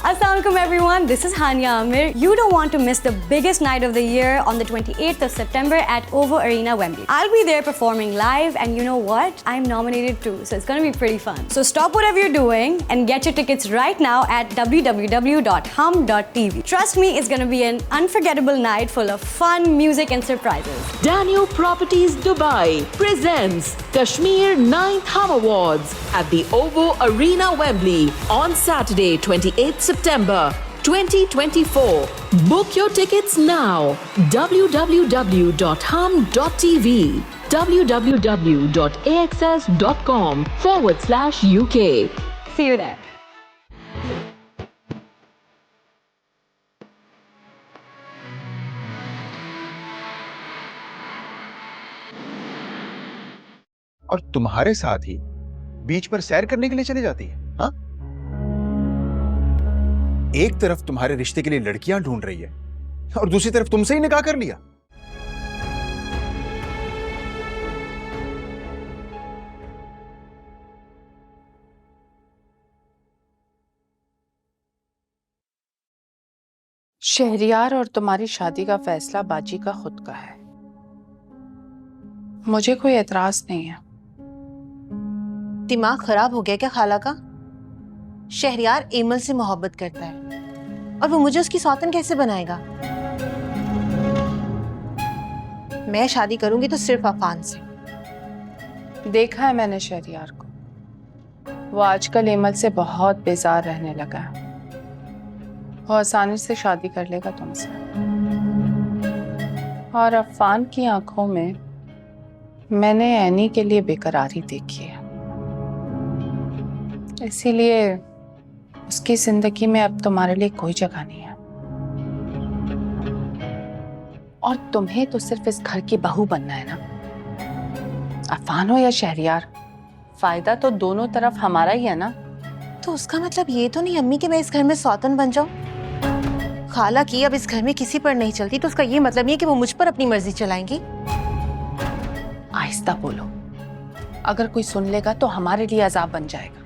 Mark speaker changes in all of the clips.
Speaker 1: Assalamualaikum everyone, this is Hania Amir. You don't want to miss the biggest night of the year on the 28th of September at OVO Arena, Wembley. I'll be there performing live and you know what? I'm nominated too, so it's gonna be pretty fun. So stop whatever you're doing and get your tickets right now at www.hum.tv. Trust me, it's gonna be an unforgettable night full of fun, music and surprises.
Speaker 2: Daniel Properties Dubai presents Kashmir 9th Hum Awards at the OVO Arena, Wembley on Saturday, 28th September 2024. Book your tickets now. www.hum.tv, www.axs.com/UK.
Speaker 1: See you there.
Speaker 3: और तुम्हारे साथ ही बीच पर सैर करने के लिए चली जाती है। हाँ, एक तरफ तुम्हारे रिश्ते के लिए लड़कियां ढूंढ रही है और दूसरी तरफ तुमसे ही निकाह कर लिया।
Speaker 4: शहरियार और तुम्हारी शादी का फैसला बाजी का खुद का है। मुझे कोई एतराज नहीं है।
Speaker 5: दिमाग खराब हो गया क्या खाला का? शहरियार एमल से मोहब्बत करता है और वो मुझे उसकी सौतन कैसे बनाएगा? मैं शादी करूंगी तो सिर्फ अफान से।
Speaker 4: देखा है मैंने शहरियार को, वो आजकल एमल से बहुत बेजार रहने लगा है। वो आसानी से शादी कर लेगा तुमसे। और अफान की आंखों में मैंने एनी के लिए बेकरारी देखी है, इसीलिए उसकी जिंदगी में अब तुम्हारे लिए कोई जगह नहीं है। और तुम्हें तो सिर्फ इस घर की बहू बनना है ना, अफान हो या शहरियार, फायदा तो दोनों तरफ हमारा ही है ना।
Speaker 5: तो उसका मतलब ये तो नहीं अम्मी कि मैं इस घर में सौतन बन जाऊं? खाला की अब इस घर में किसी पर नहीं चलती तो उसका ये मतलब नहीं है कि वो मुझ पर अपनी मर्जी चलाएंगी।
Speaker 4: आहिस्ता बोलो, अगर कोई सुन लेगा तो हमारे लिए अजाब बन जाएगा।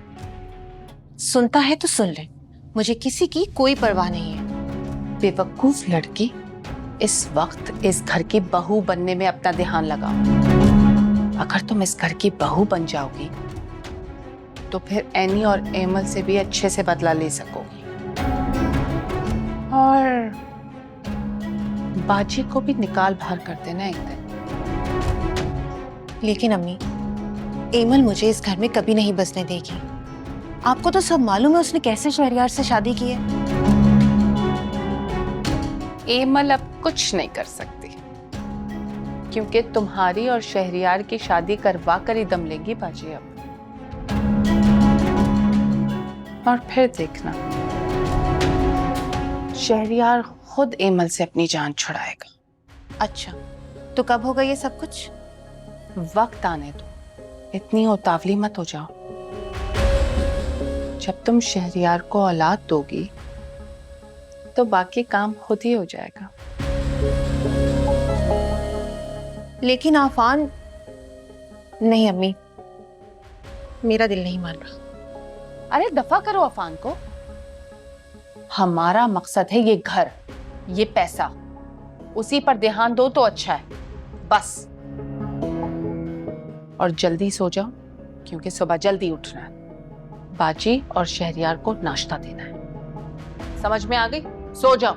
Speaker 5: सुनता है तो सुन ले, मुझे किसी की कोई परवाह नहीं है।
Speaker 4: बेवकूफ लड़की, इस वक्त इस घर की बहू बनने में अपना ध्यान लगाओ। अगर तुम इस घर की बहू बन जाओगी तो फिर एनी और एमल से भी अच्छे से बदला ले सकोगी और बाजी को भी निकाल बाहर कर देना एक दिन।
Speaker 5: लेकिन अम्मी, एमल मुझे इस घर में कभी नहीं बसने देगी। आपको तो सब मालूम है उसने कैसे शहरियार से शादी की है।
Speaker 4: एमल अब कुछ नहीं कर सकती क्योंकि तुम्हारी और शहरियार की शादी करवा कर ही दम लेगी बाजी अब। और फिर देखना, शहरियार खुद एमल से अपनी जान छुड़ाएगा।
Speaker 5: अच्छा, तो कब होगा ये सब कुछ?
Speaker 4: वक्त आने दो, इतनी उतावली मत हो जाओ। जब तुम शहरियार को औलाद दोगी तो बाकी काम खुद ही हो जाएगा।
Speaker 5: लेकिन आफान, नहीं अम्मी, मेरा दिल नहीं मान रहा।
Speaker 4: अरे दफा करो अफान को। हमारा मकसद है ये घर, ये पैसा, उसी पर ध्यान दो तो अच्छा है बस। और जल्दी सो जाओ क्योंकि सुबह जल्दी उठना है। बाजी और शहरियार को नाश्ता देना है। समझ में आ गई? सो जाओ।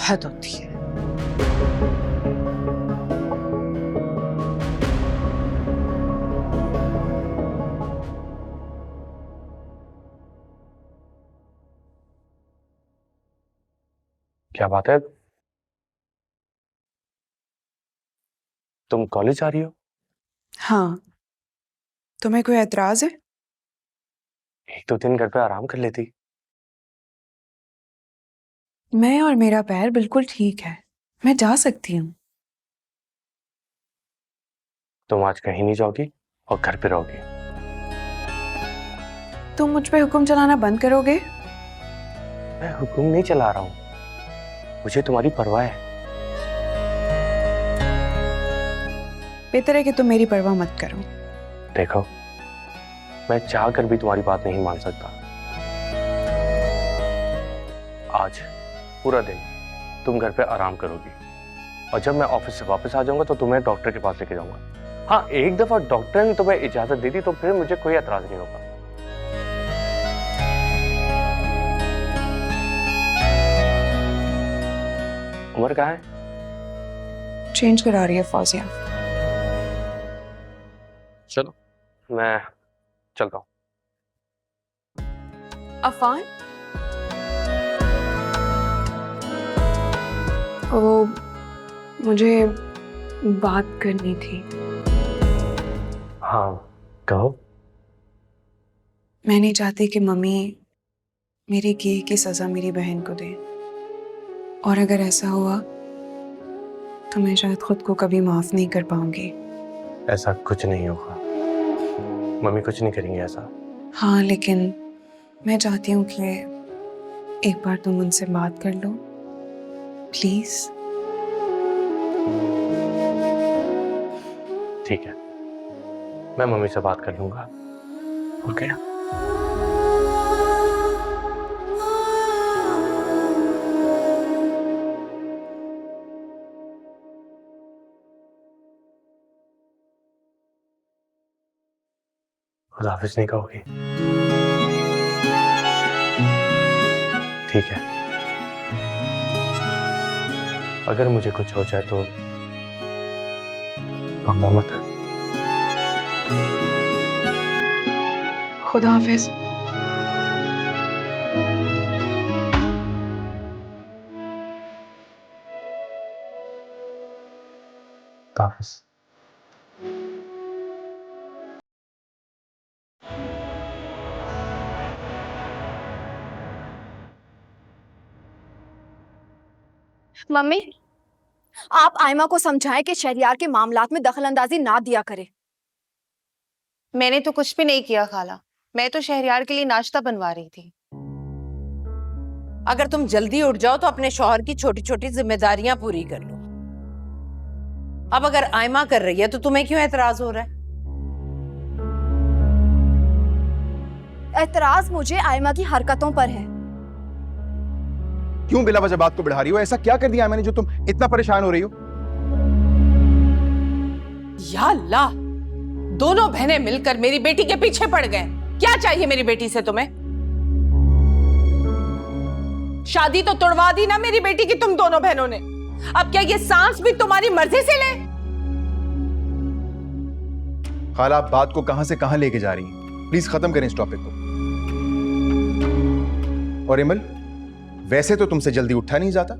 Speaker 4: हद होती है।
Speaker 6: क्या बात है, तुम कॉलेज आ रही हो?
Speaker 7: हाँ, तुम्हें कोई एतराज है?
Speaker 6: एक दो दिन घर पे आराम कर लेती।
Speaker 7: मैं और मेरा पैर बिल्कुल ठीक है, मैं जा सकती हूँ।
Speaker 6: तुम आज कहीं नहीं जाओगी और घर पे रहोगी?
Speaker 7: तुम मुझ पे हुक्म चलाना बंद करोगे?
Speaker 6: मैं हुक्म नहीं चला रहा हूँ, मुझे तुम्हारी परवाह है।
Speaker 7: बेहतर है कि तुम मेरी परवाह मत करो।
Speaker 6: देखो, मैं चाह कर भी तुम्हारी बात नहीं मान सकता। आज पूरा दिन तुम घर पे आराम करोगी और जब मैं ऑफिस से वापस आ जाऊंगा तो तुम्हें डॉक्टर के पास लेके जाऊंगा। हाँ, एक दफा डॉक्टर ने तुम्हें इजाजत दे दी तो फिर मुझे कोई एतराज नहीं होगा। उमर कहाँ है?
Speaker 7: चेंज करा रही है फौजिया।
Speaker 6: चलो मैं चलता हूँ।
Speaker 7: अफान, वो मुझे बात करनी थी।
Speaker 6: हाँ कहो।
Speaker 7: मैं नहीं चाहती कि मम्मी मेरी की सजा मेरी बहन को दे, और अगर ऐसा हुआ तो मैं शायद खुद को कभी माफ नहीं कर पाऊंगी।
Speaker 6: ऐसा कुछ नहीं होगा, मम्मी कुछ नहीं करेंगे ऐसा।
Speaker 7: हाँ, लेकिन मैं चाहती हूँ कि एक बार तुम उनसे बात कर लो प्लीज।
Speaker 6: ठीक है, मैं मम्मी से बात कर लूंगा। ओके। खुदाफिज नहीं कहोगी? ठीक है, अगर मुझे कुछ हो जाए तो मत।
Speaker 7: खुदा हाफिज।
Speaker 6: हाफिज।
Speaker 8: मम्मी, आप आयमा को समझाएं कि शहरियार के मामलात में दखलंदाजी ना दिया करे।
Speaker 5: मैंने तो कुछ भी नहीं किया खाला, मैं तो शहरयार के लिए नाश्ता बनवा रही थी।
Speaker 9: अगर तुम जल्दी उठ जाओ तो अपने शौहर की छोटी छोटी जिम्मेदारियां पूरी कर लो। अब अगर आयमा कर रही है तो तुम्हें क्यों एतराज हो रहा है?
Speaker 8: एतराज मुझे आयमा की हरकतों पर है।
Speaker 3: क्यों बिला वजह बात को बढ़ा रही हो? ऐसा क्या कर दिया मैंने जो तुम इतना परेशान हो रही हो?
Speaker 9: या अल्लाह, दोनों बहनें मिलकर मेरी बेटी के पीछे पड़ गए। क्या चाहिए मेरी बेटी से तुम्हें? शादी तो तोड़वा दी ना मेरी बेटी की तुम दोनों बहनों ने। अब क्या ये सांस भी तुम्हारी मर्जी से ले?
Speaker 3: खाला, आप बात को कहां से कहां लेके जा रही हैं? प्लीज खत्म करें इस टॉपिक को। और इमल, वैसे तो तुमसे जल्दी उठा नहीं जाता,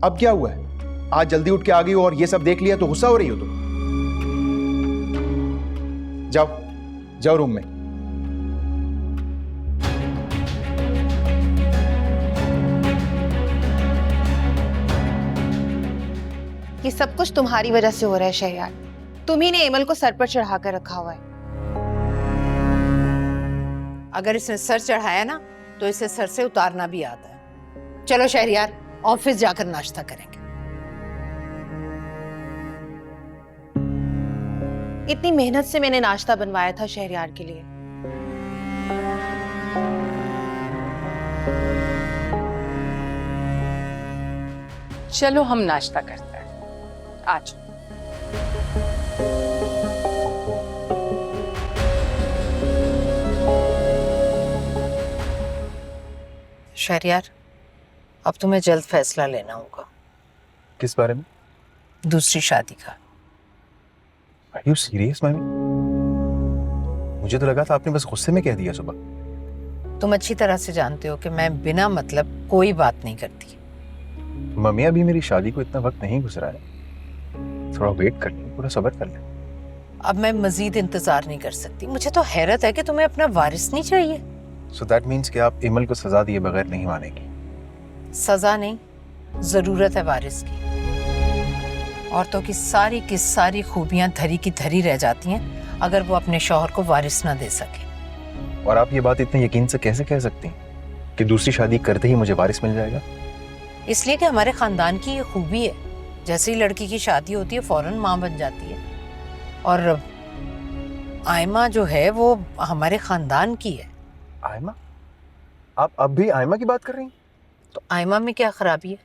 Speaker 3: अब क्या हुआ है? आज जल्दी उठ के आ गई हो और ये सब देख लिया तो गुस्सा हो रही हो तुम? जाओ जाओ रूम में।
Speaker 5: ये सब कुछ तुम्हारी वजह से हो रहा है शहरयार। तुम्ही ने इमल को सर पर चढ़ा कर रखा हुआ है।
Speaker 9: अगर इसने सर चढ़ाया ना तो इसे सर से उतारना भी आता है। चलो शहरियार, ऑफिस जाकर नाश्ता करेंगे।
Speaker 5: इतनी मेहनत से मैंने नाश्ता बनवाया था शहरयार के लिए।
Speaker 4: चलो हम नाश्ता करते हैं, आज।
Speaker 9: शहरियार, अब तुम्हें जल्द फैसला लेना होगा।
Speaker 3: किस बारे में?
Speaker 9: दूसरी शादी का।
Speaker 3: Are you serious, मामी? मुझे तो लगा था आपने बस गुस्से में कह दिया सुबह।
Speaker 9: तुम अच्छी तरह से जानते हो कि मैं बिना मतलब कोई बात नहीं करती।
Speaker 3: मम्मी, अभी मेरी शादी को इतना वक्त नहीं गुजरा है, थोड़ा वेट कर लें, थोड़ा सब्र कर लें।
Speaker 9: अब मैं मजीद इंतजार नहीं कर सकती। मुझे तो हैरत है कि तुम्हें अपना वारिस नहीं चाहिए।
Speaker 3: So that means कि आप इमल को सजा दिए बगैर नहीं मानेंगी?
Speaker 9: सजा नहीं, जरूरत है वारिस की। औरतों की सारी खूबियां धरी की धरी रह जाती हैं अगर वो अपने शौहर को वारिस ना दे सके।
Speaker 3: और आप ये बात इतने यकीन से कैसे कह सकती हैं कि दूसरी शादी करते ही मुझे वारिस मिल जाएगा?
Speaker 9: इसलिए कि हमारे खानदान की ये खूबी है, जैसे ही लड़की की शादी होती है फौरन माँ बन जाती है। और आयमा जो है वो हमारे खानदान की है।
Speaker 3: आयमा? आप अब भी आयमा की बात कर रही हैं?
Speaker 9: तो आयमा में क्या खराबी है?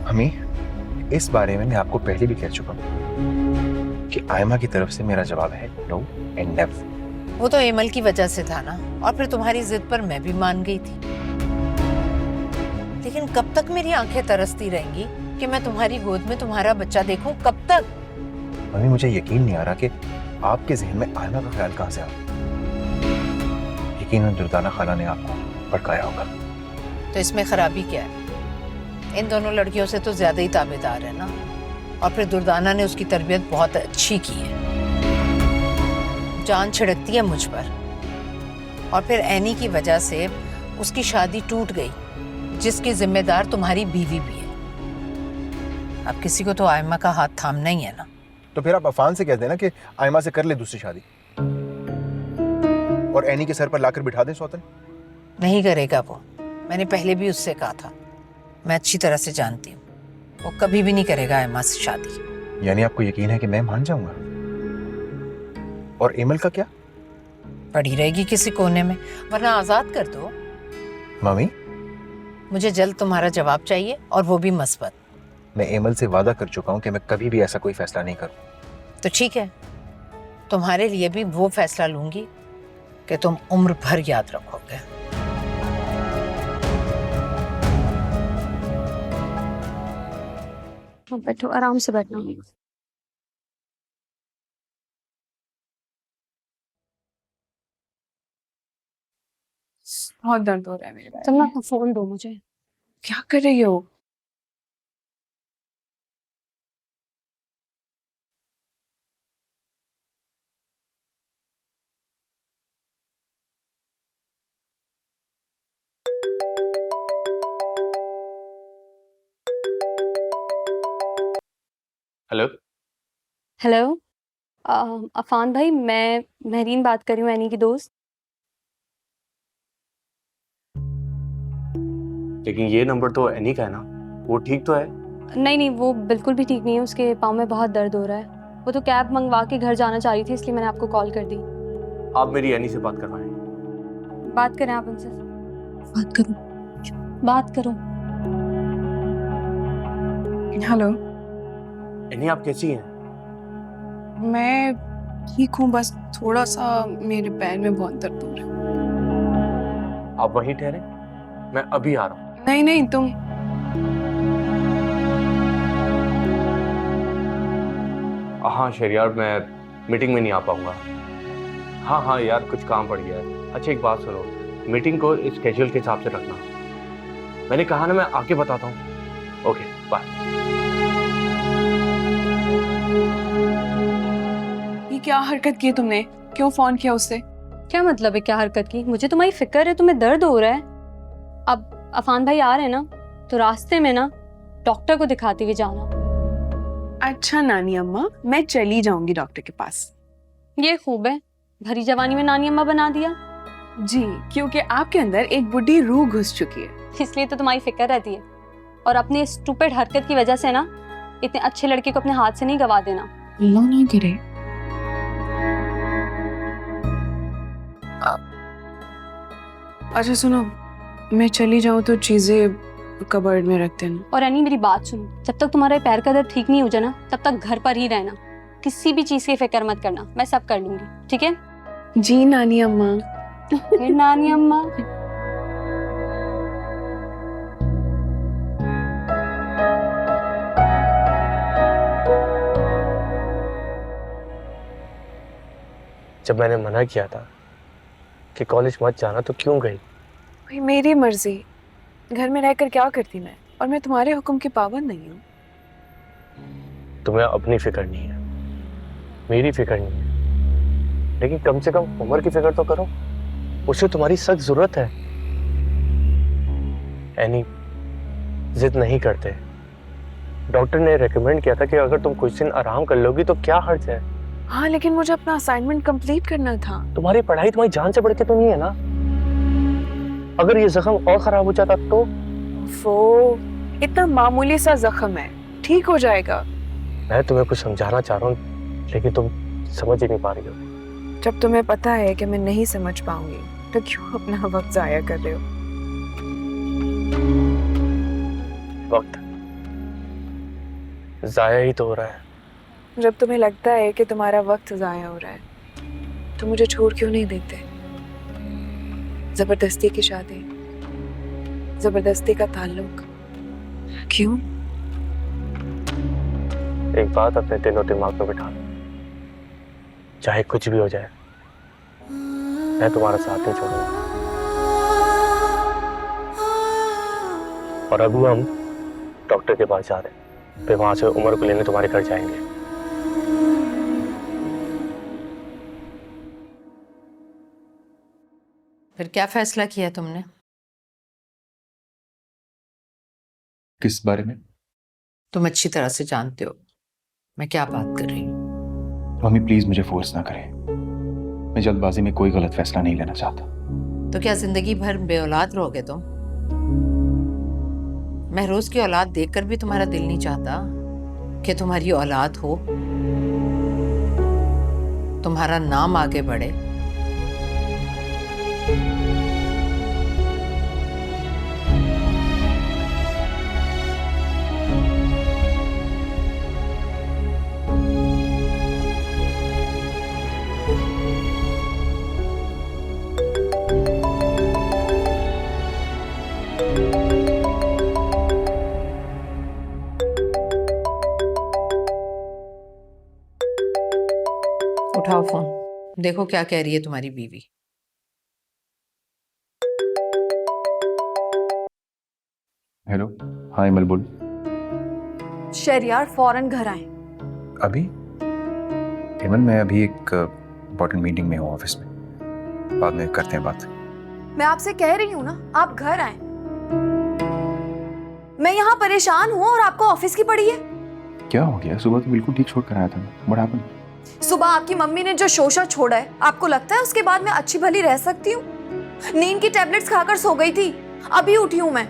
Speaker 3: अम्मी, इस बारे में मैं आपको पहले भी कह चुका हूँ कि आयमा की तरफ से मेरा जवाब है नो एंड नेवर।
Speaker 9: वो तो एमल की वजह से था ना, और फिर तुम्हारी जिद पर मैं भी मान गई थी। लेकिन कब तक मेरी आंखें तरसती रहेंगी कि मैं तुम्हारी गोद में तुम्हारा बच्चा देखूं? कब तक?
Speaker 3: मम्मी, मुझे यकीन नहीं आ रहा कि आपके जहन में आयमा का ख्याल कहाँ से आया। यकीनन दुर्दाना खाला ने आपको भड़काया होगा।
Speaker 9: तो इसमें खराबी क्या है? इन दोनों लड़कियों से तो ज्यादा ही ताबेदार है ना। और फिर दुर्दाना ने उसकी तरबियत बहुत अच्छी की है, जान छिड़कती है मुझ पर। और फिर एनी की वजह से उसकी शादी टूट गई, जिसकी जिम्मेदार तुम्हारी बीवी भी है। अब किसी को तो आयमा का हाथ थामना ही है ना।
Speaker 3: तो फिर आप अफान से कह देना कि आयमा से कर ले दूसरी शादी, और एनी के सर पर लाकर बिठा दें सौतन।
Speaker 9: नहीं करेगा वो, मैंने पहले भी उससे कहा था। मैं अच्छी तरह से जानती हूँ, वो कभी भी नहीं करेगा आयमा से शादी।
Speaker 3: यानी आपको यकीन है कि मैं मान जाऊंगा? और एमल का क्या?
Speaker 9: पड़ी रहेगी किसी कोने में, वरना आजाद कर दो।
Speaker 3: मम्मी,
Speaker 9: मुझे जल्द तुम्हारा जवाब चाहिए, और वो भी मस्बत।
Speaker 3: मैं एमल से वादा कर चुका हूं कि मैं कभी भी ऐसा कोई फैसला नहीं करूं।
Speaker 9: तो ठीक है, तुम्हारे लिए भी वो फैसला लूंगी कि तुम उम्र भर याद रखोगे।
Speaker 1: बैठो, आराम से बैठना।
Speaker 7: बहुत दर्द हो रहा है मेरे पैर
Speaker 1: तुम ना
Speaker 7: में।
Speaker 1: अपना फोन दो मुझे।
Speaker 7: क्या कर रही हो?
Speaker 6: हेलो।
Speaker 1: हेलो, अफान भाई, मैं महरीन बात कर रही हूँ, एनी की दोस्त।
Speaker 6: लेकिन ये नंबर तो एनी का है ना, वो ठीक तो है?
Speaker 1: नहीं नहीं, वो बिल्कुल भी ठीक नहीं है। उसके पाँव में बहुत दर्द हो रहा है। वो तो कैब मंगवा के घर जाना चाह रही थी, इसलिए मैंने आपको कॉल कर दी।
Speaker 6: आप मेरी एनी से बात करवाएं।
Speaker 1: बात करें आप उनसे।
Speaker 7: बात करो।
Speaker 1: बात करो।
Speaker 7: हेलो,
Speaker 6: एनी, आप कैसी हैं?
Speaker 7: मैं ठीक हूँ, बस थोड़ा सा मेरे पैर में बहुत दर्द हो रहा है।
Speaker 6: आप वहीं ठहरे, मैं अभी आ रहा हूँ।
Speaker 7: नहीं नहीं, तुम
Speaker 6: हाँ शहरियार, मैं मीटिंग में नहीं आ पाऊंगा। हाँ यार, कुछ काम पड़ गया है। अच्छा एक बात सुनो, मीटिंग को स्केड्यूल के हिसाब से रखना। मैंने कहा ना, मैं आके बताता हूँ। Okay bye.
Speaker 7: ये क्या हरकत की तुमने? क्यों फोन किया उससे?
Speaker 1: क्या मतलब है क्या हरकत की? मुझे तुम्हारी फिक्र है, तुम्हें दर्द हो रहा है। अब अफान भाई आ रहे हैं ना, तो रास्ते में ना डॉक्टर को दिखाते हुए जाना।
Speaker 7: अच्छा नानी अम्मा, मैं चली जाऊंगी डॉक्टर के पास।
Speaker 1: ये खूब है, भरी जवानी में नानी अम्मा बना दिया।
Speaker 7: जी, क्योंकि आपके अंदर एक बुढ़ी रूह घुस चुकी है।
Speaker 1: इसलिए तो तुम्हारी फिक्र रहती है। और अपने स्टूपिड हरकत की वजह से ना इतने अच्छे लड़के को अपने हाथ से नहीं गवा देना।
Speaker 7: अल्लाह ना करे। अच्छा सुनो, मैं चली जाऊँ तो चीजें कबर्ड में रख देना।
Speaker 1: और एनी मेरी बात सुनो, जब तक तुम्हारा पैर का दर्द ठीक नहीं हो जाए ना, तब तक घर पर ही रहना। किसी भी चीज की फिक्र मत करना, मैं सब कर लूंगी, ठीक है?
Speaker 7: जी नानी अम्मा।
Speaker 1: फिर नानी अम्मा।
Speaker 6: जब मैंने मना किया था कि कॉलेज मत जाना, तो क्यों गई?
Speaker 7: भाई मेरी मर्जी, घर में रहकर क्या करती मैं, और मैं तुम्हारे हुक्म की पाबंद नहीं हूँ।
Speaker 6: तुम्हें अपनी फिक्र नहीं है, मेरी फिक्र नहीं है, लेकिन कम से कम उम्र की फिक्र तो करो। उसे तुम्हारी सख्त जरूरत है। एनी, जिद नहीं करते। डॉक्टर ने रेकमेंड किया था कि अगर तुम कुछ दिन आराम कर लोगी तो क्या हर्ज है।
Speaker 7: हाँ, लेकिन मुझे अपना असाइनमेंट कंप्लीट करना था।
Speaker 6: तुम्हारी पढ़ाई तुम्हारी जान से बढ़ के तो नहीं है ना? अगर ये जख्म और खराब हो जाता तो?
Speaker 7: वो इतना मामूली सा जख्म है, ठीक हो जाएगा।
Speaker 6: मैं तुम्हें कुछ समझाना चाह रहा हूँ, लेकिन तुम समझ ही नहीं पा रही हो।
Speaker 7: जब तुम्हें पता है कि मैं नहीं समझ पाऊंगी तो क्यों अपना वक्त जाया कर रहे हो?
Speaker 6: वक्त जाया ही तो हो रहा है।
Speaker 7: जब तुम्हें लगता है कि तुम्हारा वक्त जाया हो रहा है तो मुझे छोड़ क्यों नहीं देते? जबरदस्ती की शादी, जबरदस्ती का ताल्लुक, क्यों?
Speaker 6: एक बात अपने दिनों दिमाग में बिठा लो, चाहे कुछ भी हो जाए मैं तुम्हारा साथ नहीं छोड़ूंगा। और अभी हम डॉक्टर के पास जा रहे हैं, फिर वहां से उमर को लेने तुम्हारे घर जाएंगे।
Speaker 9: फिर क्या फैसला किया तुमने?
Speaker 3: किस बारे में?
Speaker 9: तुम अच्छी तरह से जानते हो मैं क्या बात कर रही हूँ।
Speaker 3: मम्मी प्लीज मुझे फोर्स ना करें, मैं जल्दबाजी में कोई गलत फैसला नहीं लेना चाहता।
Speaker 9: तो क्या जिंदगी भर बेऔलाद रहोगे तुम? महरोज की औलाद देखकर भी तुम्हारा दिल नहीं चाहता कि तुम्हारी औलाद हो, तुम्हारा नाम आगे बढ़े? उठाओ फोन, देखो क्या कह रही है तुम्हारी बीवी।
Speaker 3: हेलो, हाँ इमल बोल।
Speaker 8: शहरयार फौरन घर आए।
Speaker 3: अभी? इमल मैं अभी एक इम्पोर्टेंट मीटिंग में हूँ ऑफिस में, बाद में करते हैं बात।
Speaker 8: मैं आपसे कह रही हूँ ना, आप घर आए। मैं यहाँ परेशान हूँ और आपको ऑफिस की पड़ी है।
Speaker 3: क्या हो गया? सुबह तो बिल्कुल ठीक छोड़ कर आया था मैं। What happened?
Speaker 8: सुबह आपकी मम्मी ने जो शोशा छोड़ा है, आपको लगता है उसके बाद मैं अच्छी भली रह सकती हूँ? नींद की टैबलेट्स खाकर सो गई थी, अभी उठी हूँ मैं।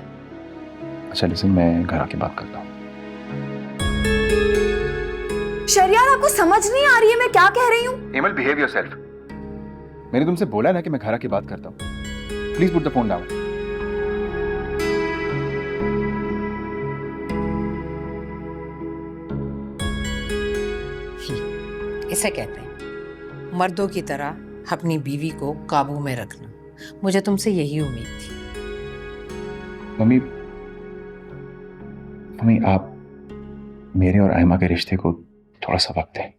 Speaker 3: अच्छा लिसन, मैं घर आके बात करता हूँ।
Speaker 8: शहरयार आपको समझ नहीं आ रही है मैं क्या कह रही हूँ?
Speaker 3: Email behave yourself. मैंने तुमसे बोला ना कि मैं घर आके बात करता हूँ। Please put the phone down.
Speaker 9: इसे कहते हैं मर्दों की तरह अपनी बीवी को काबू में रखना। मुझे तुमसे यही उम्मीद थी।
Speaker 3: मम्मी, मम्मी आप मेरे और आयमा के रिश्ते को थोड़ा सा वक्त दें।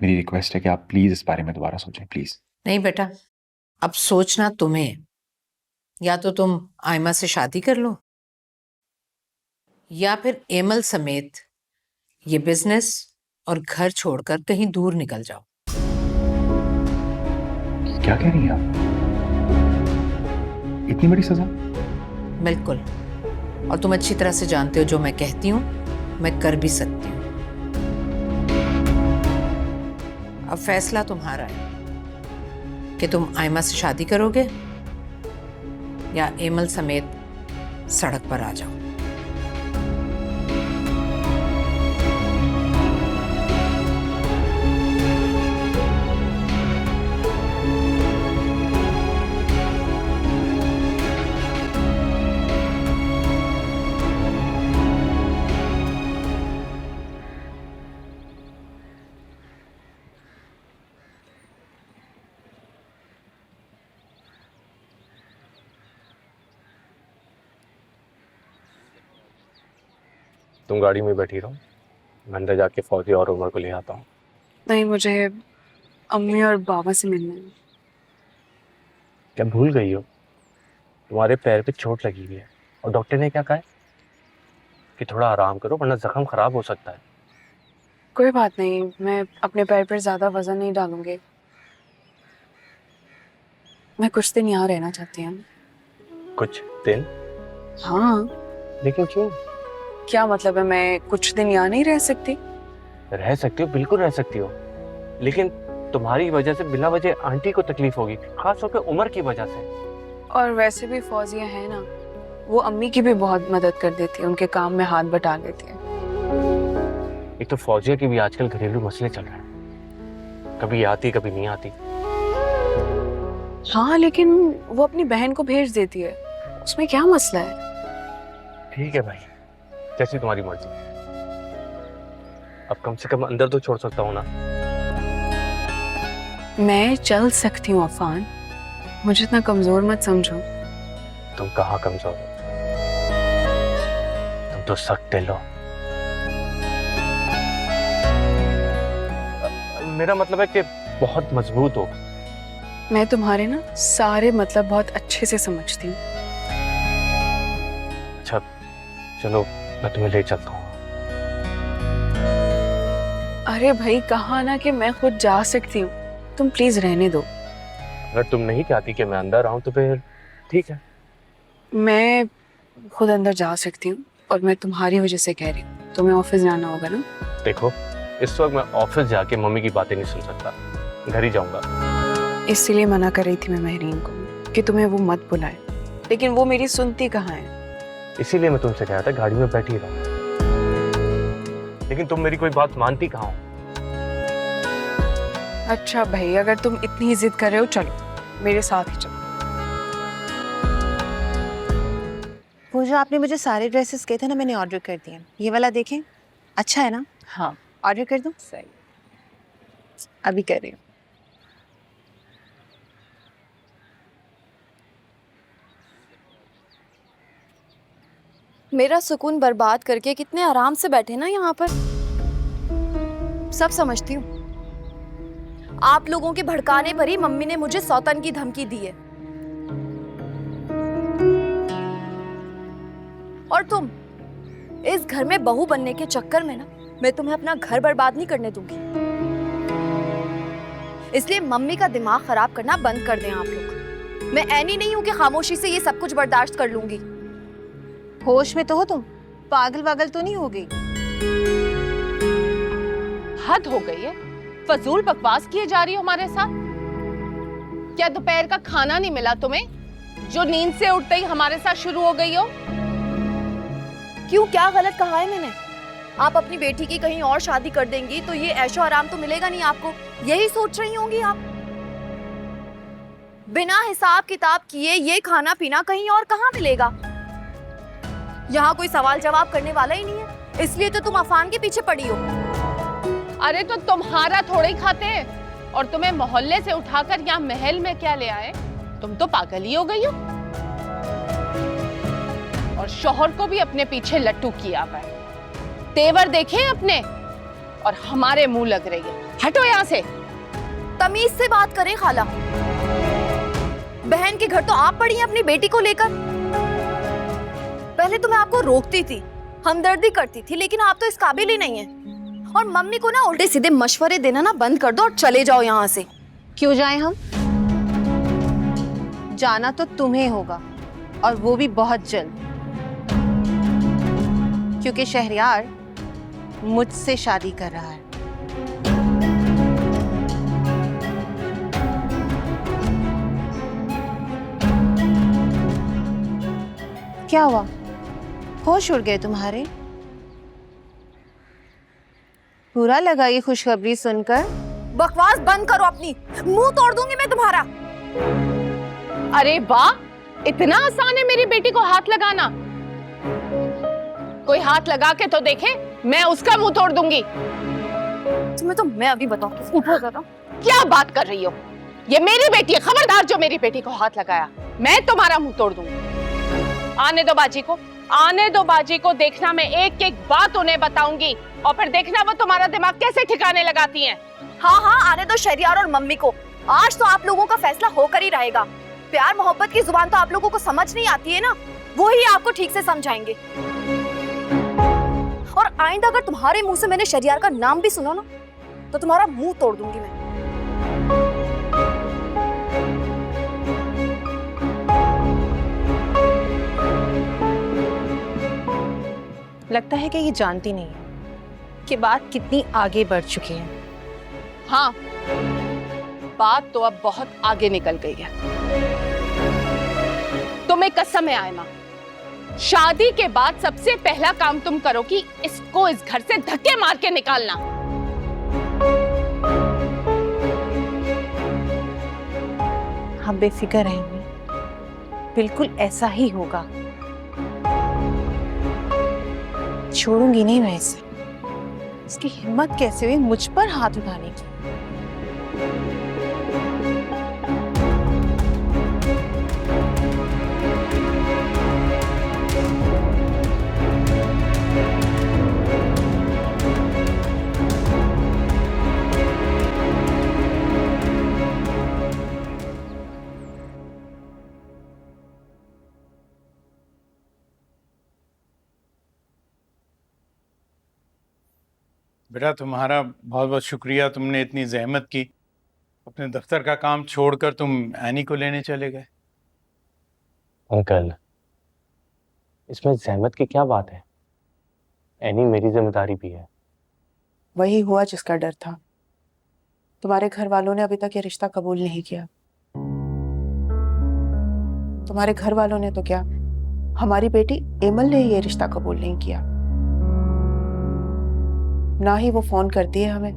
Speaker 3: मेरी रिक्वेस्ट है कि आप प्लीज इस बारे में दोबारा सोचें, प्लीज।
Speaker 9: नहीं बेटा, अब सोचना तुम्हें है। या तो तुम आयमा से शादी कर लो या फिर एमल समेत ये बिजनेस और घर छोड़कर कहीं दूर निकल जाओ।
Speaker 3: क्या कह रही हैं आप? इतनी बड़ी सजा?
Speaker 9: बिल्कुल, और तुम अच्छी तरह से जानते हो जो मैं कहती हूँ मैं कर भी सकती हूँ। अब फैसला तुम्हारा है कि तुम आयमा से शादी करोगे या एमल समेत सड़क पर आ जाओ।
Speaker 6: तुम गाड़ी में बैठी रहो, मैं अंदर जाके फौजी और उमर को ले आता हूँ।
Speaker 7: नहीं, मुझे अम्मी और बाबा से मिलना है।
Speaker 6: क्या भूल गई हो? तुम्हारे पैर पे चोट लगी हुई है और डॉक्टर ने क्या कहा है कि थोड़ा आराम करो वरना जख्म खराब हो सकता है।
Speaker 7: कोई बात नहीं, मैं अपने पैर पर ज्यादा वजन नहीं डालूंगी। मैं कुछ दिन यहाँ रहना चाहती हूँ।
Speaker 6: कुछ दिन?
Speaker 7: हाँ।
Speaker 6: लेकिन क्यों?
Speaker 7: क्या मतलब है, मैं कुछ दिन यहाँ नहीं रह सकती?
Speaker 6: रह सकती हो, बिल्कुल रह सकती हो, लेकिन तुम्हारी वजह से बिना वजह आंटी को तकलीफ होगी, खास होकर उमर की वजह से।
Speaker 7: और वैसे भी फौजिया है ना, वो अम्मी की भी बहुत मदद कर देती है, उनके काम में हाथ बटा लेती है।
Speaker 6: एक तो फौजिया के भी आजकल घरेलू मसले चल रहे हैं, कभी आती कभी नहीं आती।
Speaker 7: हाँ लेकिन वो अपनी बहन को भेज देती है, उसमें क्या मसला है?
Speaker 6: ठीक है भाई, जैसी तुम्हारी मर्जी। अब कम से कम अंदर तो छोड़ सकता हूँ ना।
Speaker 7: मैं चल सकती हूँ अफान, मुझे इतना कमजोर मत समझो।
Speaker 6: तुम कहाँ कमजोर हो, तुम तो सख्त दिल हो। मेरा मतलब है कि बहुत मजबूत हो।
Speaker 7: मैं तुम्हारे ना सारे मतलब बहुत अच्छे से समझती हूँ।
Speaker 6: अच्छा चलो, मैं तुम्हें ले चलता हूँ।
Speaker 7: अरे भाई कहा ना कि मैं खुद जा सकती हूँ, तुम प्लीज रहने दो।
Speaker 6: अगर तुम नहीं चाहती कि मैं अंदर आऊँ तो फिर ठीक है।
Speaker 7: मैं खुद अंदर जा सकती हूँ और मैं तुम्हारी वजह से कह रही हूँ, तुम्हें ऑफिस जाना होगा ना।
Speaker 6: देखो इस वक्त मैं ऑफिस जाके मम्मी की बातें नहीं सुन सकता, घर ही जाऊंगा।
Speaker 7: इसीलिए मना कर रही थी मैं महरीन को कि तुम्हें वो मत बुलाए, लेकिन वो मेरी सुनती कहाँ है।
Speaker 6: इसीलिए मैं तुमसे कहा था गाड़ी में बैठी रहो, लेकिन तुम मेरी कोई बात मानती कहाँ हो।
Speaker 7: अच्छा भाई अगर तुम इतनी जिद कर रहे हो चलो मेरे साथ ही चलो।
Speaker 5: वो जो आपने मुझे सारे ड्रेसेस कहे थे ना, मैंने ऑर्डर कर दिए। ये वाला देखें, अच्छा है ना?
Speaker 4: हाँ
Speaker 5: ऑर्डर कर दूं?
Speaker 7: सही, अभी कर रही हूँ।
Speaker 8: मेरा सुकून बर्बाद करके कितने आराम से बैठे ना यहाँ पर। सब समझती हूँ, आप लोगों के भड़काने पर ही मम्मी ने मुझे सौतन की धमकी दी है। और तुम इस घर में बहू बनने के चक्कर में ना, मैं तुम्हें अपना घर बर्बाद नहीं करने दूंगी। इसलिए मम्मी का दिमाग खराब करना बंद कर दें आप लोग। मैं ऐनी नहीं हूं कि खामोशी से ये सब कुछ बर्दाश्त कर लूंगी।
Speaker 5: होश में तो हो तुम? पागल वागल तो नहीं हो गई?
Speaker 4: हद हो गई है, फजूल बकवास किए जा रही हो हमारे साथ। क्या दोपहर का खाना नहीं मिला तुम्हें, जो नींद से उठते ही हमारे साथ शुरू हो गई हो?
Speaker 8: क्यों, क्या गलत कहा है मैंने? आप अपनी बेटी की कहीं और शादी कर देंगी तो ये ऐशो आराम तो मिलेगा नहीं आपको, यही सोच रही होंगी आप। बिना हिसाब किताब किए ये खाना पीना कहीं और कहाँ मिलेगा? यहाँ कोई सवाल जवाब करने वाला ही नहीं है, इसलिए तो तुम अफान के पीछे पड़ी हो।
Speaker 4: अरे तो तुम्हारा थोड़े ही खाते हैं, और तुम्हें मोहल्ले से उठाकर यहाँ महल में क्या ले आए? तुम तो पागल ही हो गई हो। और शौहर को भी अपने पीछे लट्टू किया हुआ है, तेवर देखे अपने, और हमारे मुंह लग रही है। हटो यहाँ से।
Speaker 8: तमीज से बात करें खाला। बहन के घर तो आप पड़ी हैं अपनी बेटी को लेकर। पहले तो मैं आपको रोकती थी, हमदर्दी करती थी, लेकिन आप तो इस काबिल ही नहीं हैं। और मम्मी को ना उल्टे सीधे मशवरे देना ना बंद कर दो और चले जाओ यहाँ से।
Speaker 5: क्यों जाएं हम? जाना तो तुम्हें होगा, और वो भी बहुत जल्द, क्योंकि शहरयार मुझसे शादी कर रहा है। क्या हुआ, होश उड़ गए तुम्हारे? बुरा लगा ये खुशखबरी सुनकर?
Speaker 8: बकवास बंद करो अपनी, मुंह तोड़ दूंगी मैं तुम्हारा।
Speaker 4: अरे वाह, इतना आसान है मेरी बेटी को हाथ लगाना? कोई हाथ लगा के तो देखे, मैं उसका मुंह तोड़ दूंगी।
Speaker 8: तुम्हें तो मैं अभी बताऊं। उठो जरा।
Speaker 4: क्या बात कर रही हो? ये मेरी बेटी है, खबरदार जो मेरी बेटी को हाथ लगाया, मैं तुम्हारा मुंह तोड़ दूंगी। आने दो बाजी को, आने दो बाजी को, देखना मैं एक एक बात उन्हें बताऊंगी, और फिर देखना वो तुम्हारा दिमाग कैसे ठिकाने लगाती हैं।
Speaker 8: हाँ हाँ, आने दो शहरयार और मम्मी को। आज तो आप लोगों का फैसला होकर ही रहेगा। प्यार मोहब्बत की जुबान तो आप लोगों को समझ नहीं आती है ना, वो ही आपको ठीक से समझाएंगे। और आइंदा अगर तुम्हारे मुंह से मैंने शहरयार का नाम भी सुना ना, तो तुम्हारा मुंह तोड़ दूंगी मैं।
Speaker 5: लगता है कि ये जानती नहीं है कि बात कितनी आगे बढ़ चुकी है।
Speaker 4: हाँ, बात तो अब बहुत आगे निकल गई है। तुम्हें कसम है आयमा, शादी के बाद सबसे पहला काम तुम करो कि इसको इस घर से धक्के मार के निकालना।
Speaker 5: हम बेफिक्र हैं अम्मी, बिल्कुल ऐसा ही होगा। छोड़ूंगी नहीं मैं इसे। इसकी हिम्मत कैसे हुई मुझ पर हाथ उठाने की?
Speaker 10: बेटा तुम्हारा बहुत बहुत शुक्रिया, तुमने इतनी जहमत की। अपने दफ्तर का काम छोड़कर तुम एनी को लेने चले गए।
Speaker 6: अंकल, इसमें जहमत की क्या बात है? एनी मेरी जिम्मेदारी भी है।
Speaker 7: वही हुआ जिसका डर था। तुम्हारे घर वालों ने अभी तक ये रिश्ता कबूल नहीं किया। तुम्हारे घर वालों ने तो क्या, हमारी बेटी एमल ने ये रिश्ता कबूल नहीं किया। ना ही वो फोन करती है हमें,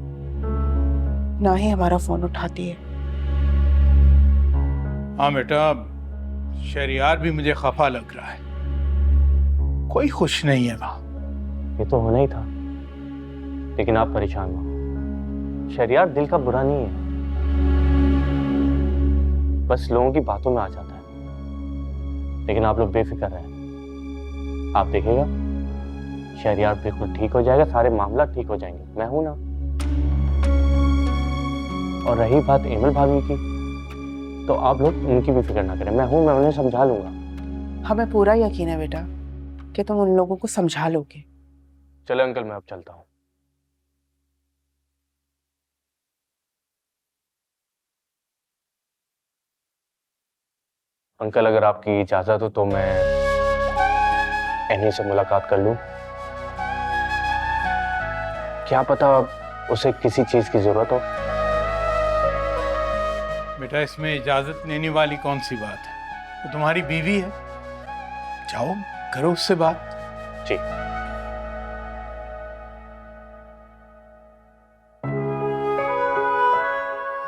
Speaker 7: ना ही हमारा फोन उठाती है।
Speaker 10: हाँ बेटा, शहरियार भी मुझे खफा लग रहा है। कोई खुश नहीं है वहां।
Speaker 6: ये तो होना ही था, लेकिन आप परेशान हो। शहरियार दिल का बुरा नहीं है, बस लोगों की बातों में आ जाता है। लेकिन आप लोग बेफिक्र रहें, आप देखिएगा शहरियार बिल्कुल ठीक हो जाएगा, सारे मामला ठीक हो जाएंगे। मैं हूं ना। और रही बात एमल भाभी की, तो आप लोग उनकी भी फिक्र ना करें। मैं हूं, मैं उन्हें समझा लूंगा।
Speaker 7: हमें पूरा यकीन है बेटा कि तुम उन लोगों को समझा लोगे।
Speaker 6: चलो अंकल, मैं अब चलता हूं। अंकल, अगर आपकी इजाजत हो तो मैं एनी से मुलाकात कर लूं। क्या पता उसे किसी चीज की जरूरत हो।
Speaker 10: बेटा, इसमें इजाजत लेने वाली कौन सी बात है? वो तुम्हारी बीवी है, जाओ करो उससे बात।
Speaker 6: जी।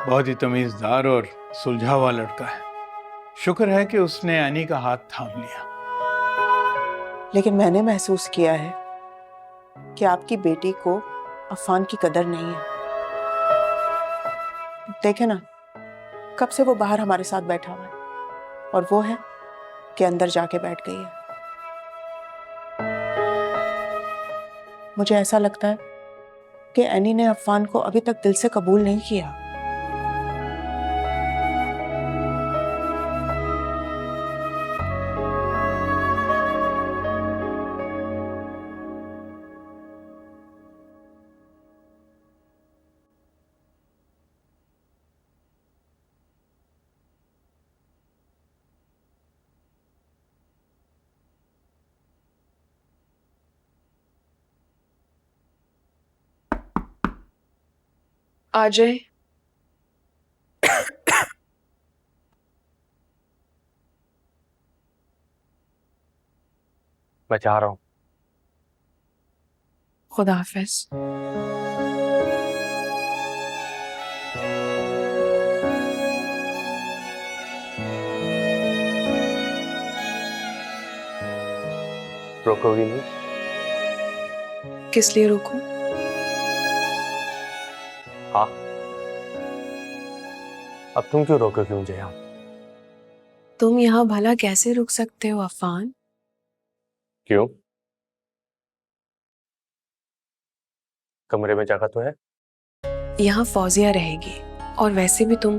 Speaker 10: बहुत ही तमीजदार और सुलझा हुआ लड़का है। शुक्र है कि उसने एनी का हाथ थाम लिया।
Speaker 7: लेकिन मैंने महसूस किया है कि आपकी बेटी को अफान की कदर नहीं है। देखे ना, कब से वो बाहर हमारे साथ बैठा हुआ है, और वो है कि अंदर जाके बैठ गई है। मुझे ऐसा लगता है कि एनी ने अफान को अभी तक दिल से कबूल नहीं किया। आ जाए।
Speaker 6: मैं चाह रहा हूं।
Speaker 7: खुदा हाफिज।
Speaker 6: रोकोगी नहीं?
Speaker 7: किस लिए रोकूं?
Speaker 6: हाँ, अब तुम क्यों रोकोगे मुझे यहाँ?
Speaker 7: तुम यहाँ भला कैसे रुक सकते हो अफान?
Speaker 6: क्यों? कमरे में जगह तो है।
Speaker 7: यहाँ फौजिया रहेगी, और वैसे भी तुम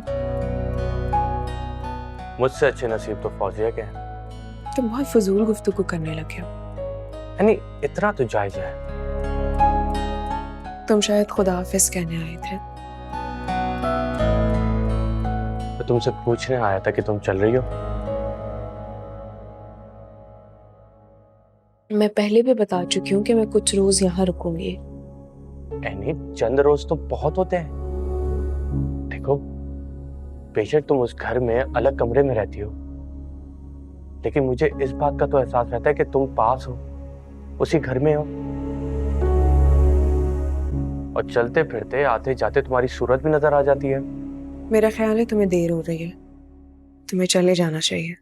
Speaker 6: मुझसे अच्छे नसीब तो फौजिया के हैं।
Speaker 7: तुम बहुत फजूल गुफ्तगू करने लगे हो।
Speaker 6: यानी इतना तो जायज है।
Speaker 7: तुम शायद खुदा हाफिज कहने आए थे।
Speaker 6: मैं तुमसे पूछने आया था कि तुम चल रही हो।
Speaker 7: मैं पहले भी बता चुकी हूँ कि मैं कुछ रोज यहाँ रुकूंगी।
Speaker 6: यानी चंद रोज तो बहुत होते हैं। देखो, बेशक तुम उस घर में अलग कमरे में रहती हो, लेकिन मुझे इस बात का तो एहसास रहता है कि तुम पास हो, उसी घर में हो, और चलते फिरते आते जाते तुम्हारी सूरत भी नजर आ जाती है।
Speaker 7: मेरा ख्याल है तुम्हें देर हो रही है, तुम्हें चले जाना चाहिए।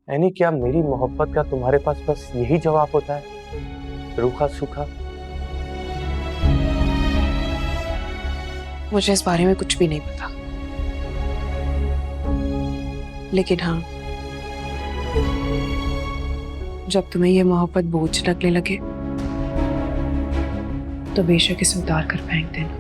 Speaker 6: यानी क्या मेरी मोहब्बत का तुम्हारे पास बस यही जवाब होता है, रूखा सूखा?
Speaker 7: मुझे इस बारे में कुछ भी नहीं पता, लेकिन हाँ, जब तुम्हें ये मोहब्बत बोझ लगने लगे तो बेशक इसे उतार कर फेंक देना।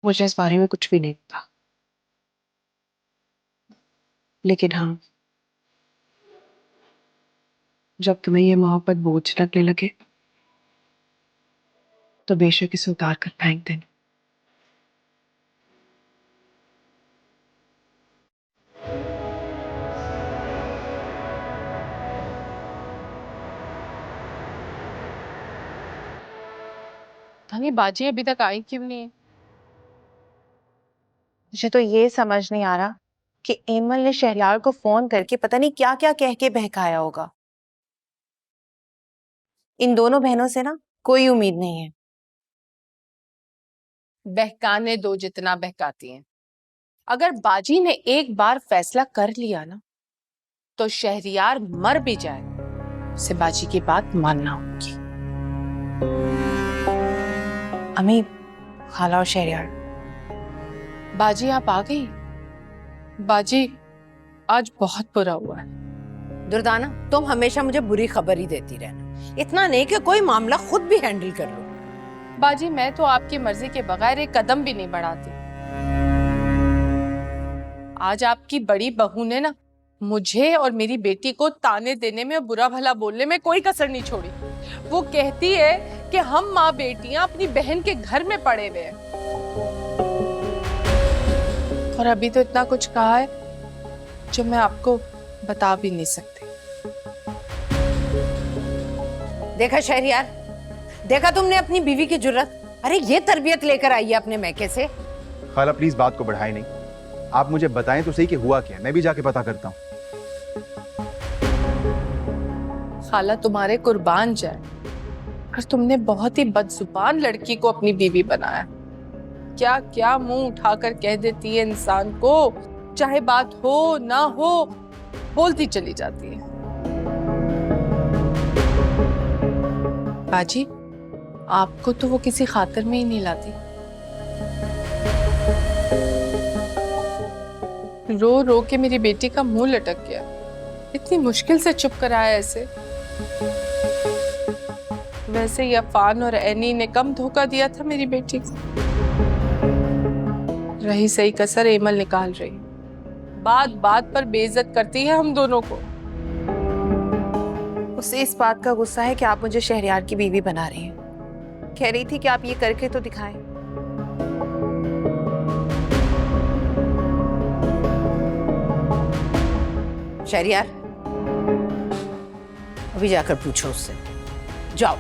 Speaker 7: मुझे इस बारे में कुछ भी नहीं पता, लेकिन हाँ, जब तुम्हें ये मोहब्बत बोझ लगने लगे तो बेशक इसे उतार कर फेंक देना।
Speaker 4: धनी बाजी अभी तक आई क्यों नहीं है?
Speaker 5: मुझे तो ये समझ नहीं आ रहा कि एमल ने शहरयार को फोन करके पता नहीं क्या क्या कह के बहकाया होगा। इन दोनों बहनों से ना कोई उम्मीद नहीं है।
Speaker 4: बहकाने दो जितना बहकाती हैं। अगर बाजी ने एक बार फैसला कर लिया ना, तो शहरियार मर भी जाए, उसे बाजी की बात मानना होगी।
Speaker 5: अम्मी, खाला और शहरयार।
Speaker 4: बाजी आप आ गई? बाजी, आज बहुत बुरा हुआ है।
Speaker 9: दुर्दाना, तुम हमेशा मुझे बुरी खबर ही देती रहना, इतना नहीं कि कोई मामला खुद भी हैंडल कर लो।
Speaker 4: बाजी, मैं तो आपकी मर्जी के बगैर एक कदम भी नहीं बढ़ाती। आज आपकी बड़ी बहू ने ना मुझे और मेरी बेटी को ताने देने में और बुरा भला बोलने में कोई कसर नहीं छोड़ी। वो कहती है कि हम माँ बेटियां अपनी बहन के घर में पड़े हुए हैं, और अभी तो इतना कुछ कहा है जो मैं आपको बता भी नहीं सकती।
Speaker 9: देखा शहरियार, देखा तुमने अपनी बीवी की जुर्रत। अरे ये तरबियत लेकर आई है अपने मैके से।
Speaker 3: खाला प्लीज बात को बढ़ाए नहीं, आप मुझे बताएं तो सही कि हुआ क्या, मैं भी जाके पता करता हूँ।
Speaker 4: खाला तुम्हारे कुर्बान जाए, पर तुमने बहुत ही बदजुबान लड़की को अपनी बीवी बनाया। क्या क्या मुंह उठाकर कह देती है इंसान को, चाहे बात हो ना हो, बोलती चली जाती है। बाजी, आपको तो वो किसी खातिर में ही नहीं लाती। रो रो के मेरी बेटी का मुंह लटक गया, इतनी मुश्किल से चुप कराया ऐसे। वैसे ही अफान और एनी ने कम धोखा दिया था मेरी बेटी को। रही सही कसर एमल निकाल रही, बात बात पर बेइज्जत करती है हम दोनों को।
Speaker 5: उसे इस बात का गुस्सा है कि आप मुझे शहरयार की बीवी बना रही हैं। कह रही थी कि आप ये करके तो दिखाएं।
Speaker 9: शहरियार, अभी जाकर पूछो उससे, जाओ।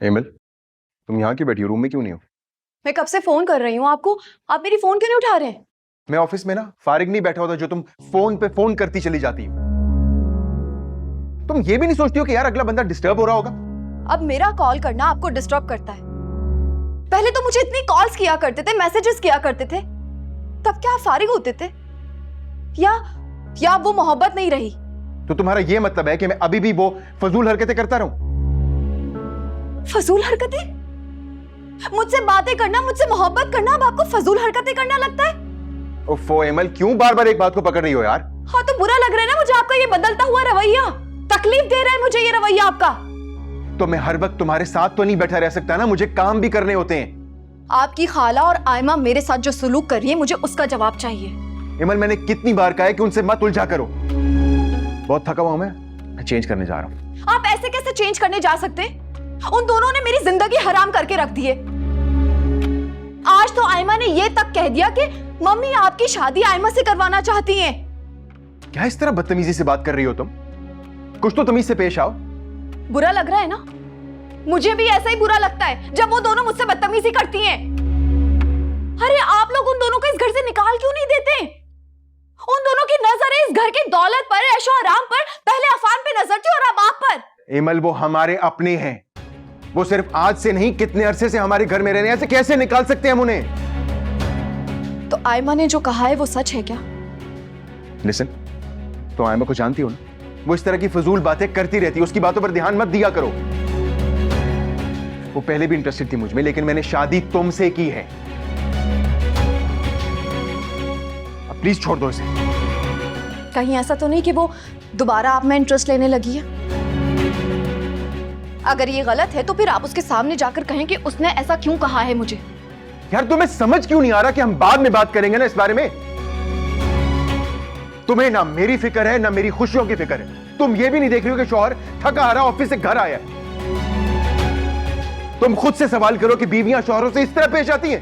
Speaker 3: एमिल, तुम यहाँ क्यों बैठी हो, रूम में क्यों नहीं हो?
Speaker 8: मैं कब से फोन कर रही हूँ आपको, आप मेरी फोन क्यों नहीं उठा रहे हैं?
Speaker 3: मैं ऑफिस में ना फारिग नहीं बैठा होता जो तुम फोन पे फोन करती चली जाती हो। तुम ये भी नहीं सोचती हो कि यार अगला बंदा डिस्टर्ब हो रहा होगा?
Speaker 8: अब मेरा कॉल करना आपको डिस्टर्ब करता है। पहले तो मुझे इतनी कॉल्स किया करते थे, मैसेजेस किया करते थे, तब क्या आप फारिग होते थे? या वो मोहब्बत नहीं रही?
Speaker 3: तो तुम्हारा ये मतलब है कि मैं अभी भी वो फजूल हरकतें करता रहूं?
Speaker 8: फजूल हरकतें? मुझसे बातें करना, मुझसे मोहब्बत करना अब आपको फजूल हरकतें करना लगता है?
Speaker 3: ओफो एमल, क्यों बार बार एक बात को पकड़ रही हो यार?
Speaker 8: हाँ तो बुरा लग रहा है ना मुझे आपका ये बदलता हुआ रवैया, तकलीफ दे रहा है मुझे ये रवैया आपका।
Speaker 3: तो मैं हर वक्त तुम्हारे साथ तो नहीं बैठा रह सकता ना, मुझे काम भी करने होते हैं।
Speaker 8: आपकी खाला और आयमा मेरे साथ जो सुलूक कर रही है, मुझे उसका जवाब चाहिए।
Speaker 3: इमल, मैंने कितनी बार कहा है कि उनसे मत उलझा करो। बहुत थका हुआ मैं चेंज करने जा रहा हूँ।
Speaker 8: आप ऐसे कैसे चेंज करने जा सकते? उन दोनों ने मेरी जिंदगी हराम करके रख दी है। आज तो आयमा ने ये तक कह दिया कि मम्मी आपकी शादी आयमा से करवाना चाहती हैं।
Speaker 3: क्या इस तरह बदतमीजी से बात कर रही हो तुम? कुछ तो तमीज से पेश आओ।
Speaker 8: बुरा लग रहा है ना? मुझे भी ऐसा ही बुरा लगता है जब वो दोनों मुझसे बदतमीजी करती हैं। अरे आप लोग उन दोनों को इस घर से निकाल क्यों नहीं देते? उन दोनों की नजर है इस घर की दौलत पर, ऐशो आराम पर। पहले अफान पे नजर थी और अब आप पर।
Speaker 3: इमल, वो हमारे अपने हैं। वो सिर्फ आज से नहीं, कितने अरसे से हमारे घर में रहने, ऐसे कैसे निकाल सकते हैं हम उन्हें?
Speaker 8: तो आयमा ने जो कहा है वो सच है क्या?
Speaker 3: लिसन, तो आयमा को जानती हो ना, वो इस तरह की फजूल बातें करती रहती है, उसकी बातों पर ध्यान मत दिया करो। वो पहले भी इंटरेस्टेड थी मुझ में, लेकिन मैंने शादी तुमसे की है। अब प्लीज छोड़ दो इसे।
Speaker 8: कहीं ऐसा तो नहीं कि वो दोबारा आप में इंटरेस्ट लेने लगी है? अगर ये गलत है तो फिर आप उसके सामने जाकर कहें कि उसने ऐसा क्यों कहा है मुझे।
Speaker 3: यार तुम्हें समझ क्यों नहीं आ रहा कि हम बाद में बात करेंगे ना इस बारे में? तुम्हें ना मेरी फिक्र है ना मेरी खुशियों की फिक्र है। तुम ये भी नहीं देख रही हो कि शौहर थका हारा ऑफिस से घर आया है। तुम खुद से सवाल करो कि बीवियां शौहरों से इस तरह पेश आती हैं?